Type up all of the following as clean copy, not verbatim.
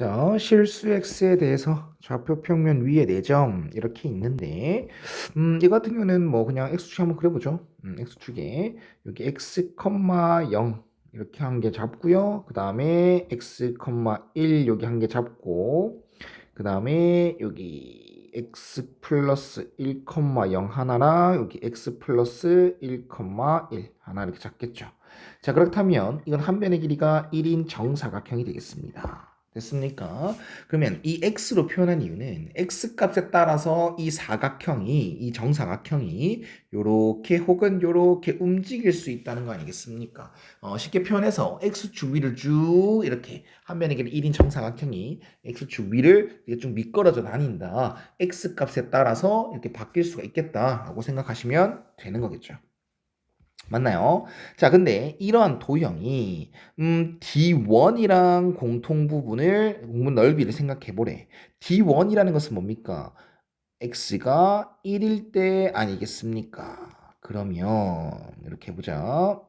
자, 실수 x에 대해서 좌표 평면 위에 4점 이렇게 있는데 이 같은 경우는 뭐 그냥 x축 한번 그려보죠. x축에 여기 x, 0 이렇게 한 개 잡고요. 그 다음에 x, 1 여기 한 개 잡고 그 다음에 여기 x 플러스 1, 0 하나랑 여기 x 플러스 1, 1 하나 이렇게 잡겠죠. 자, 그렇다면 이건 한 변의 길이가 1인 정사각형이 되겠습니다. 됐습니까? 그러면 이 x로 표현한 이유는 x 값에 따라서 이 사각형이, 이 정사각형이 요렇게 혹은 요렇게 움직일 수 있다는 거 아니겠습니까? 쉽게 표현해서 x축 위를 쭉 이렇게 한 변의 길이 1인 정사각형이 x축 위를 이렇게 좀 미끄러져 다닌다. x 값에 따라서 이렇게 바뀔 수가 있겠다라고 생각하시면 되는 거겠죠. 맞나요? 자, 근데 이러한 도형이 D1이랑 공통 부분을 공분 넓이를 생각해 보래. D1이라는 것은 뭡니까? x가 1일 때 아니겠습니까? 그러면 이렇게 해보자.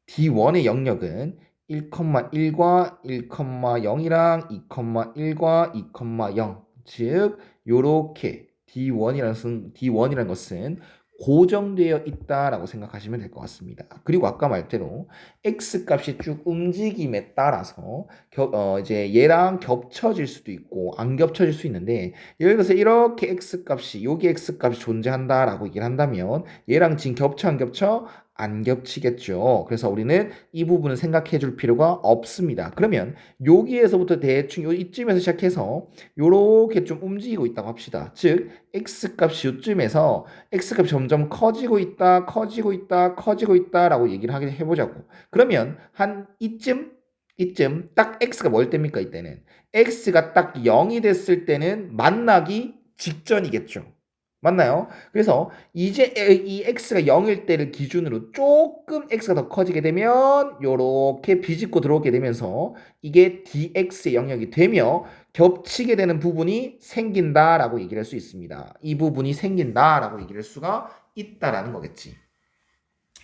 D1의 영역은 1,1과 1,0이랑 2,1과 2,0 즉 요렇게 D1이라는 것은 고정되어 있다라고 생각하시면 될 것 같습니다. 그리고 아까 말대로 x 값이 쭉 움직임에 따라서 이제 얘랑 겹쳐질 수도 있고 안 겹쳐질 수 있는데 예를 들어서 이렇게 x 값이 여기 x 값이 존재한다라고 얘기를 한다면 얘랑 지금 겹쳐 안 겹쳐? 안 겹치겠죠. 그래서 우리는 이 부분은 생각해 줄 필요가 없습니다. 그러면 여기에서부터 대충 이쯤에서 시작해서 요렇게 좀 움직이고 있다고 합시다. 즉 x값이 요쯤에서 x값이 점점 커지고 있다, 커지고 있다, 커지고 있다라고 얘기를 하게 해보자고. 그러면 한 이쯤 딱 x가 뭘 때입니까? 이때는 x가 딱 0이 됐을 때는 만나기 직전이겠죠. 맞나요? 그래서 이제 이 x가 0일 때를 기준으로 조금 x가 더 커지게 되면 요렇게 비집고 들어오게 되면서 이게 dx의 영역이 되며 겹치게 되는 부분이 생긴다라고 얘기를 할 수 있습니다. 이 부분이 생긴다라고 얘기를 할 수가 있다라는 거겠지.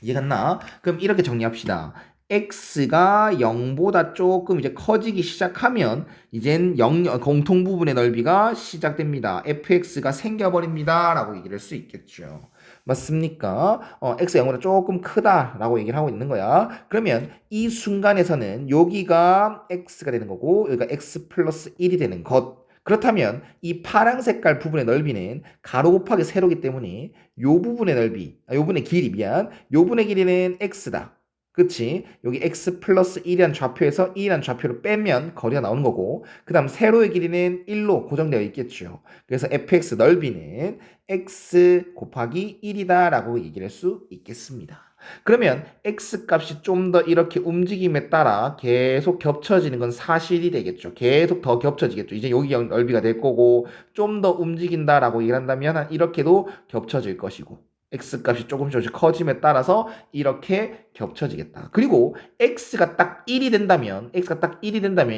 이해갔나? 그럼 이렇게 정리합시다. x가 0보다 조금 이제 커지기 시작하면 이젠 공통 부분의 넓이가 시작됩니다. fx가 생겨버립니다. 라고 얘기를 할 수 있겠죠. 맞습니까? x가 0보다 조금 크다라고 얘기를 하고 있는 거야. 그러면 이 순간에서는 여기가 x가 되는 거고 여기가 x 플러스 1이 되는 것. 그렇다면 이 파란 색깔 부분의 넓이는 가로 곱하기 세로기 때문에 요 부분의 넓이, 요 부분의 길이 요 분의 길이는 x다. 그치? 여기 x 플러스 1이란 좌표에서 2라는 좌표를 빼면 거리가 나오는 거고 그 다음 세로의 길이는 1로 고정되어 있겠죠. 그래서 fx 넓이는 x 곱하기 1이다 라고 얘기를 할 수 있겠습니다. 그러면 x 값이 좀 더 이렇게 움직임에 따라 계속 겹쳐지는 건 사실이 되겠죠. 계속 더 겹쳐지겠죠. 이제 여기 넓이가 될 거고 좀 더 움직인다라고 얘기를 한다면 이렇게도 겹쳐질 것이고 x값이 조금씩 커짐에 따라서 이렇게 겹쳐지겠다. 그리고 x가 딱 1이 된다면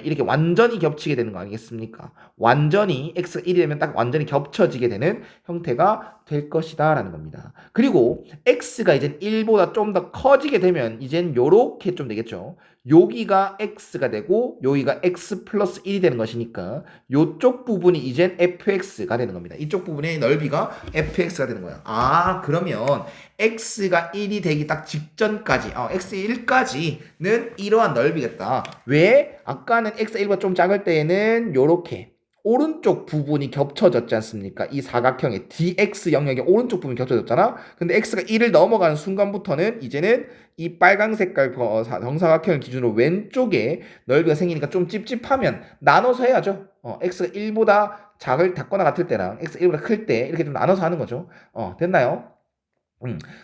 이렇게 완전히 겹치게 되는 거 아니겠습니까? 완전히 x가 1이 되면 딱 완전히 겹쳐지게 되는 형태가 될 것이다 라는 겁니다. 그리고 x가 이제 1보다 좀 더 커지게 되면 이젠 요렇게 좀 되겠죠. 여기가 x가 되고 여기가 x 플러스 1이 되는 것이니까 요쪽 부분이 이젠 fx가 되는 겁니다. 이쪽 부분의 넓이가 fx가 되는 거야. 아, 그러면 x가 1이 되기 딱 직전까지, x 1까지는 이러한 넓이겠다. 왜? 아까는 x 1보다 좀 작을 때에는 요렇게 오른쪽 부분이 겹쳐졌지 않습니까? 이 사각형의 dx 영역의 오른쪽 부분이 겹쳐졌잖아. 근데 x가 1을 넘어가는 순간부터는 이제는 이 빨간 색깔 정사각형을 기준으로 왼쪽에 넓이가 생기니까 좀 찝찝하면 나눠서 해야죠. x가 1보다 작거나 같을 때랑 x가 1보다 클 때 이렇게 좀 나눠서 하는 거죠. 됐나요?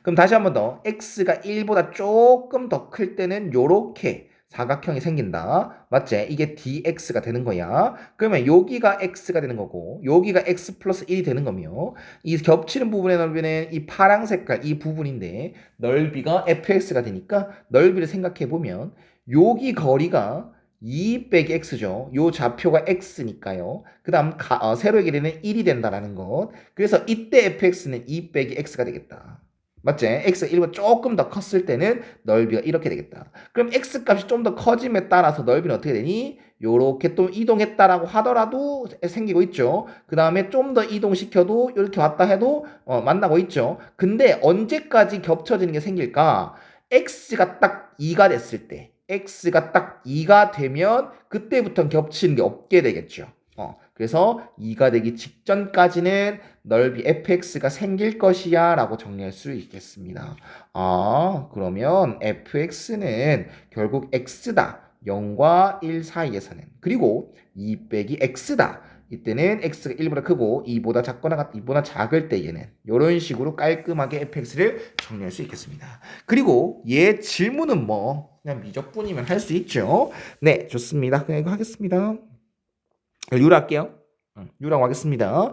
그럼 다시 한 번 더. x가 1보다 조금 더 클 때는 요렇게 사각형이 생긴다. 맞지? 이게 dx가 되는 거야. 그러면 여기가 x가 되는 거고 여기가 x 플러스 1이 되는 거며 이 겹치는 부분의 넓이는 이 파랑 색깔 이 부분인데 넓이가 fx가 되니까 넓이를 생각해 보면 여기 거리가 2 빼기 x죠. 요 좌표가 x니까요. 그 다음 세로의 길이는 1이 된다라는 것. 그래서 이때 fx는 2 빼기 x가 되겠다. 맞지? x가 1보다 조금 더 컸을 때는 넓이가 이렇게 되겠다. 그럼 x 값이 좀 더 커짐에 따라서 넓이는 어떻게 되니? 요렇게 또 이동했다라고 하더라도 생기고 있죠. 그 다음에 좀 더 이동시켜도 이렇게 왔다 해도 만나고 있죠. 근데 언제까지 겹쳐지는 게 생길까? x가 딱 2가 됐을 때, x가 딱 2가 되면 그때부터는 겹치는 게 없게 되겠죠. 그래서 2가 되기 직전까지는 넓이 fx가 생길 것이야 라고 정리할 수 있겠습니다. 그러면 fx는 결국 x다. 0과 1 사이에서는. 그리고 2 빼기 x다. 이때는 x가 1보다 크고 2보다 작거나 2보다 작을 때에는 이런 식으로 깔끔하게 fx를 정리할 수 있겠습니다. 그리고 얘 질문은 뭐 그냥 미적분이면 할 수 있죠. 네, 좋습니다. 그냥 이거 하겠습니다. 유로 할게요. U라고 하겠습니다.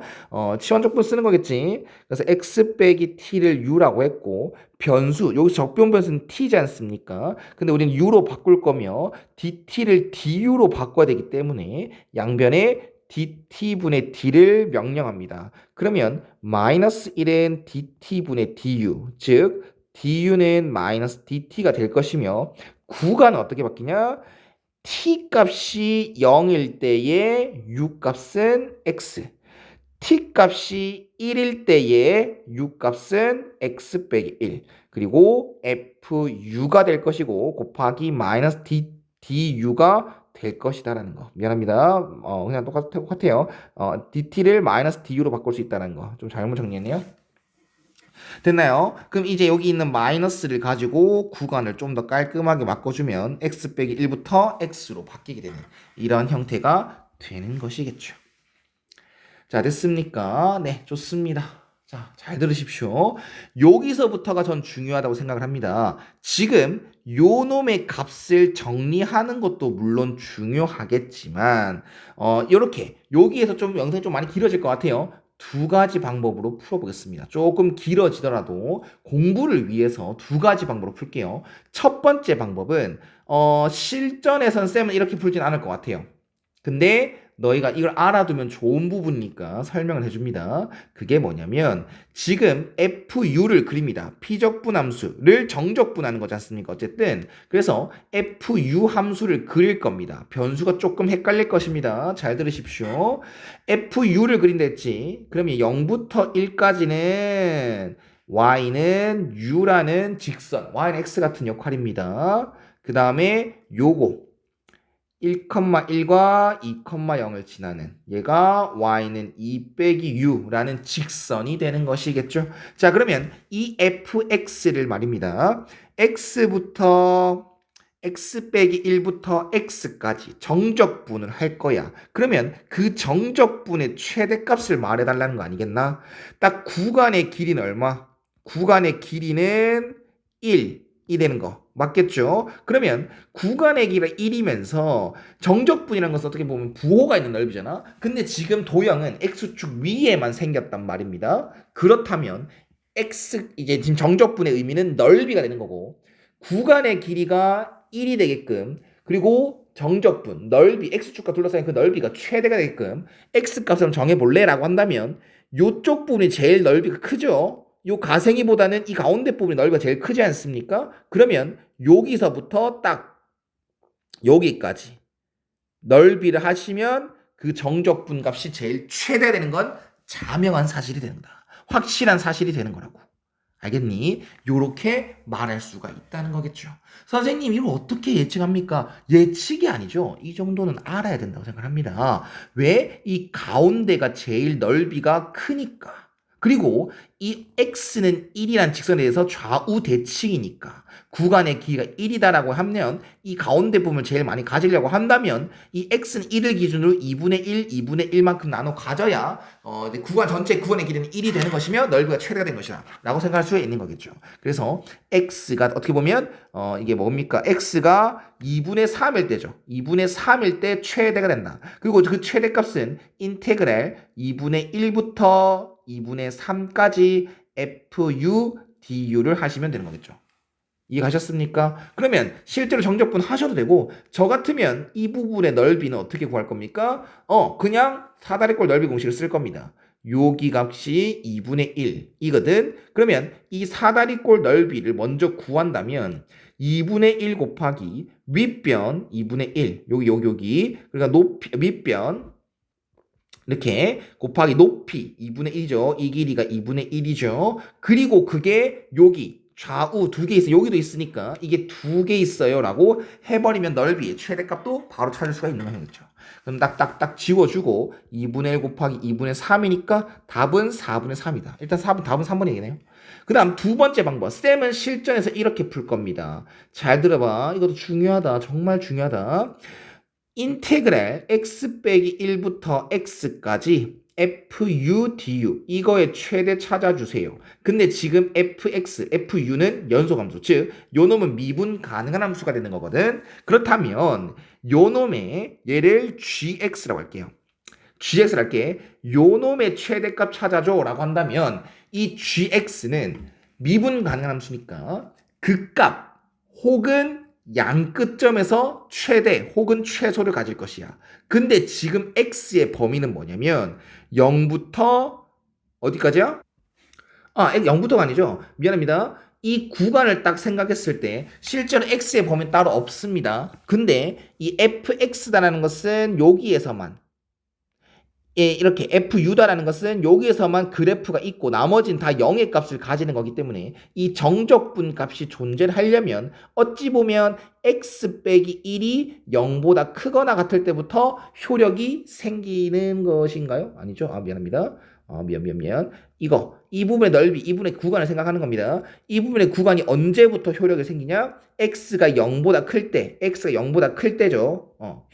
치환적분 쓰는 거겠지. 그래서 x 빼기 t를 U라고 했고 변수, 여기서 적분 변수는 t지 않습니까? 근데 우리는 U로 바꿀 거며 dt를 du로 바꿔야 되기 때문에 양변에 dt분의 d를 명령합니다. 그러면 마이너스 1은 dt분의 du, 즉 du는 마이너스 dt가 될 것이며 구간은 어떻게 바뀌냐? t 값이 0일 때의 u 값은 x, t 값이 1일 때의 u 값은 x 빼기 1, 그리고 fu가 될 것이고 곱하기 마이너스 du가 될 것이다라는 거. 미안합니다. 그냥 똑같아요. dt를 마이너스 du로 바꿀 수 있다는 거. 좀 잘못 정리했네요. 됐나요? 그럼 이제 여기 있는 마이너스를 가지고 구간을 좀 더 깔끔하게 바꿔주면 x 빼기 1부터 x로 바뀌게 되는 이런 형태가 되는 것이겠죠. 자, 됐습니까? 네, 좋습니다. 자, 잘 들으십시오. 여기서부터가 전 중요하다고 생각을 합니다. 지금 요 놈의 값을 정리하는 것도 물론 중요하겠지만 이렇게 여기에서 좀 영상이 좀 많이 길어질 것 같아요. 두 가지 방법으로 풀어보겠습니다. 조금 길어지더라도 공부를 위해서 두 가지 방법으로 풀게요. 첫 번째 방법은 실전에선 쌤은 이렇게 풀진 않을 것 같아요. 근데 너희가 이걸 알아두면 좋은 부분이니까 설명을 해줍니다. 그게 뭐냐면 지금 FU를 그립니다. 피적분 함수를 정적분하는 거지 않습니까? 어쨌든 그래서 FU 함수를 그릴 겁니다. 변수가 조금 헷갈릴 것입니다. 잘 들으십시오. FU를 그린다 했지. 그러면 0부터 1까지는 y는 u라는 직선, y는 x 같은 역할입니다. 그 다음에 요거 1,1과 2,0을 지나는 얘가 y는 2 빼기 u라는 직선이 되는 것이겠죠. 자, 그러면 이 fx를 말입니다. x부터 x 빼기 1부터 x까지 정적분을 할 거야. 그러면 그 정적분의 최대값을 말해달라는 거 아니겠나? 딱 구간의 길이는 얼마? 구간의 길이는 1이 되는 거. 맞겠죠? 그러면 구간의 길이가 1이면서 정적분이라는 것은 어떻게 보면 부호가 있는 넓이잖아. 근데 지금 도형은 x축 위에만 생겼단 말입니다. 그렇다면 x 이제 지금 정적분의 의미는 넓이가 되는 거고 구간의 길이가 1이 되게끔 그리고 정적분 넓이 x축과 둘러싸인 그 넓이가 최대가 되게끔 x 값을 정해볼래? 라고 한다면 요쪽 부분이 제일 넓이가 크죠? 요 가생이보다는 이 가운데 부분이 넓이가 제일 크지 않습니까? 그러면 여기서부터 딱 여기까지 넓이를 하시면 그 정적분 값이 제일 최대되는 건 자명한 사실이 된다. 확실한 사실이 되는 거라고. 알겠니? 요렇게 말할 수가 있다는 거겠죠. 선생님, 이걸 어떻게 예측합니까? 예측이 아니죠. 이 정도는 알아야 된다고 생각합니다. 왜? 이 가운데가 제일 넓이가 크니까. 그리고 이 x는 1이란 직선에 대해서 좌우 대칭이니까 구간의 길이가 1이다라고 하면 이 가운데 부분을 제일 많이 가지려고 한다면 이 x는 1을 기준으로 2분의 1, 2분의 1만큼 나눠 가져야 구간 전체 구간의 길이는 1이 되는 것이며 넓이가 최대가 된 것이다 라고 생각할 수 있는 거겠죠. 그래서 x가 어떻게 보면 이게 뭡니까? x가 2분의 3일 때죠. 2분의 3일 때 최대가 된다. 그리고 그 최대값은 인테그랄 2분의 1부터 2분의 3까지 fu du를 하시면 되는 거겠죠. 이해가셨습니까? 그러면 실제로 정적분 하셔도 되고 저 같으면 이 부분의 넓이는 어떻게 구할 겁니까? 그냥 사다리꼴 넓이 공식을 쓸 겁니다. 여기 값이 2분의 1 이거든. 그러면 이 사다리꼴 넓이를 먼저 구한다면 2분의 1 곱하기 윗변 2분의 1 여기 그러니까 높이 밑변 이렇게 곱하기 높이 2분의 1이죠. 이 길이가 2분의 1이죠. 그리고 그게 여기 좌우 두 개 있어요. 여기도 있으니까 이게 두 개 있어요 라고 해버리면 넓이의 최대값도 바로 찾을 수가 있는 거죠. 그럼 딱딱딱 지워주고 2분의 1 곱하기 2분의 3이니까 답은 4분의 3이다. 일단 답은 3번이 되겠네요. 그 다음 두 번째 방법. 쌤은 실전에서 이렇게 풀 겁니다. 잘 들어봐. 이것도 중요하다. 정말 중요하다. 인테그랄 x 빼기 1부터 x까지 fu du 이거의 최대 찾아주세요. 근데 지금 fx, fu는 연소함수 즉 요놈은 미분 가능한 함수가 되는 거거든. 그렇다면 요놈의 얘를 gx라고 할게요. gx를 할게. 요놈의 최대값 찾아줘 라고 한다면 이 gx는 미분 가능한 함수니까 그 값 혹은 양 끝점에서 최대 혹은 최소를 가질 것이야. 근데 지금 x의 범위는 뭐냐면 0부터 어디까지야? 0부터가 아니죠. 미안합니다. 이 구간을 딱 생각했을 때 실제로 x의 범위는 따로 없습니다. 근데 이 fx다라는 것은 여기에서만 예, 이렇게 FU다라는 것은 여기에서만 그래프가 있고 나머지는 다 0의 값을 가지는 거기 때문에 이 정적분 값이 존재를 하려면 어찌 보면 x 빼기 1이 0보다 크거나 같을 때부터 효력이 생기는 것인가요? 아니죠? 미안합니다. 미안. 이 부분의 넓이, 이 부분의 구간을 생각하는 겁니다. 이 부분의 구간이 언제부터 효력이 생기냐? x가 0보다 클 때죠.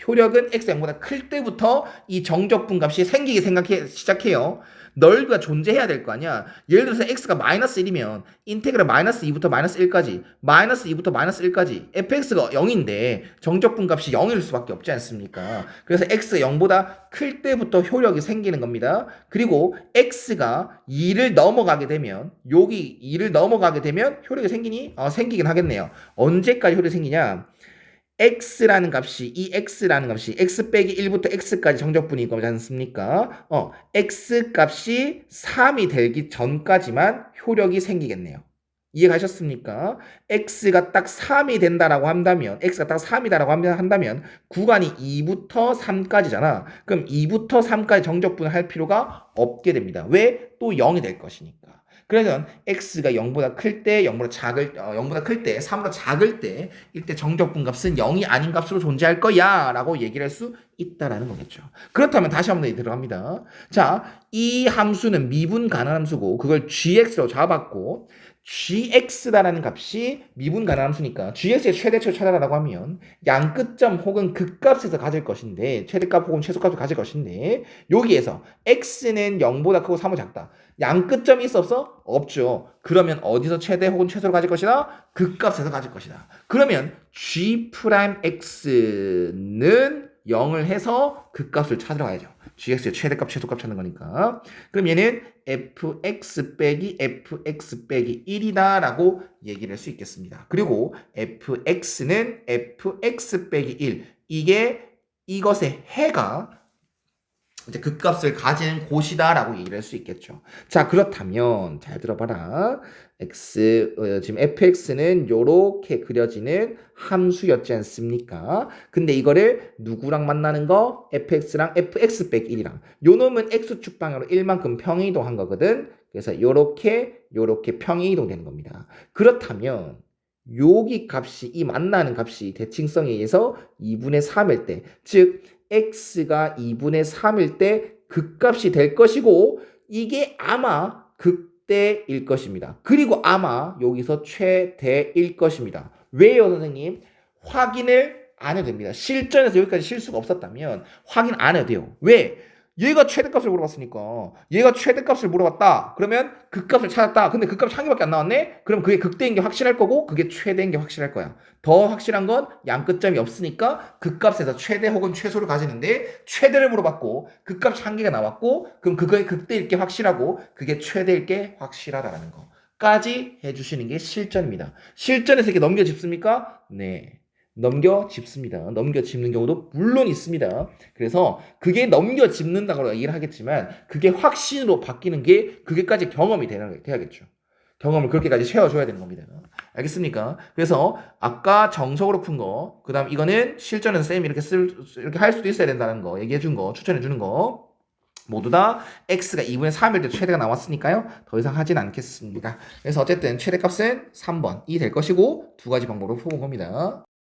효력은 x가 0보다 클 때부터 이 정적분 값이 생기기 시작해요. 넓이가 존재해야 될 거 아니야. 예를 들어서 x가 마이너스 1이면 인테그랄 마이너스 2부터 마이너스 1까지 마이너스 2부터 마이너스 1까지 fx가 0인데 정적분 값이 0일 수밖에 없지 않습니까? 그래서 x가 0보다 클 때부터 효력이 생기는 겁니다. 그리고 x가 2를 넘어가게 되면 여기 2를 넘어가게 되면 효력이 생기니? 생기긴 하겠네요. 언제까지 효력이 생기냐? x라는 값이 x 빼기 1부터 x까지 정적분이 거지 않습니까? x 값이 3이 되기 전까지만 효력이 생기겠네요. 이해가셨습니까? x가 딱 3이 된다라고 한다면 x가 딱 3이다라고 한다면 구간이 2부터 3까지잖아. 그럼 2부터 3까지 정적분을 할 필요가 없게 됩니다. 왜? 또 0이 될 것이니까. 그래서 x가 0보다 클 때, 0보다 클 때, 3보다 작을 때 이때 정적분 값은 0이 아닌 값으로 존재할 거야 라고 얘기를 할 수 있다라는 거겠죠. 그렇다면 다시 한번 들어갑니다. 자, 이 함수는 미분 가능한 함수고 그걸 gx로 잡았고 gx다라는 값이 미분 가능한 함수니까 gx의 최대치를 찾아라라고 하면 양 끝점 혹은 극값에서 가질 것인데 최대값 혹은 최소값을 가질 것인데 여기에서 x는 0보다 크고 3보다 작다. 양 끝점이 있어 없어? 없죠. 그러면 어디서 최대 혹은 최소를 가질 것이다? 극값에서 가질 것이다. 그러면 g'x는 0을 해서 극값을 찾으러 가야죠. gx의 최대값, 최소값 찾는 거니까. 그럼 얘는 fx 빼기 1이다 라고 얘기를 할 수 있겠습니다. 그리고 fx는 fx 빼기 1. 이것의 해가 이제 극값을 가지는 곳이다라고 얘기를 할 수 있겠죠. 자, 그렇다면 잘 들어봐라. 지금 fx는 요렇게 그려지는 함수였지 않습니까? 근데 이거를 누구랑 만나는 거? fx랑 fx 빼기 1이랑. 요 놈은 x축 방향으로 1만큼 평이동한 거거든. 그래서 요렇게 평이동 되는 겁니다. 그렇다면 여기 값이 이 만나는 값이 대칭성에 의해서 2분의 3일 때, 즉 x가 2분의 3일 때 극값이 될 것이고 이게 아마 극대일 것입니다. 그리고 아마 여기서 최대일 것입니다. 왜요, 선생님? 확인을 안 해도 됩니다. 실전에서 여기까지 실수가 없었다면 확인 안 해도 돼요. 왜? 얘가 최대값을 물어봤으니까 얘가 최대값을 물어봤다. 그러면 극값을 찾았다. 근데 극값이 한 개밖에 안 나왔네? 그럼 그게 극대인 게 확실할 거고 그게 최대인 게 확실할 거야. 더 확실한 건 양 끝점이 없으니까 극값에서 최대 혹은 최소를 가지는데 최대를 물어봤고 극값이 한 개가 나왔고 그럼 그거의 극대일 게 확실하고 그게 최대일 게 확실하다라는 거. 까지 해주시는 게 실전입니다. 실전에서 이렇게 넘겨집습니까? 네. 넘겨짚습니다. 넘겨짚는 경우도 물론 있습니다. 그래서 그게 넘겨짚는다고 얘기를 하겠지만 그게 확신으로 바뀌는 게 그게까지 경험이 돼야겠죠. 경험을 그렇게까지 채워줘야 되는 겁니다. 알겠습니까? 그래서 아까 정석으로 푼 거, 그 다음 이거는 실전에서 쌤이 이렇게 할 수도 있어야 된다는 거, 얘기해 준 거, 추천해 주는 거. 모두 다 x가 2분의 3일 때 최대가 나왔으니까요. 더 이상 하진 않겠습니다. 그래서 어쨌든 최대값은 3번이 될 것이고 두 가지 방법으로 풀어본 겁니다.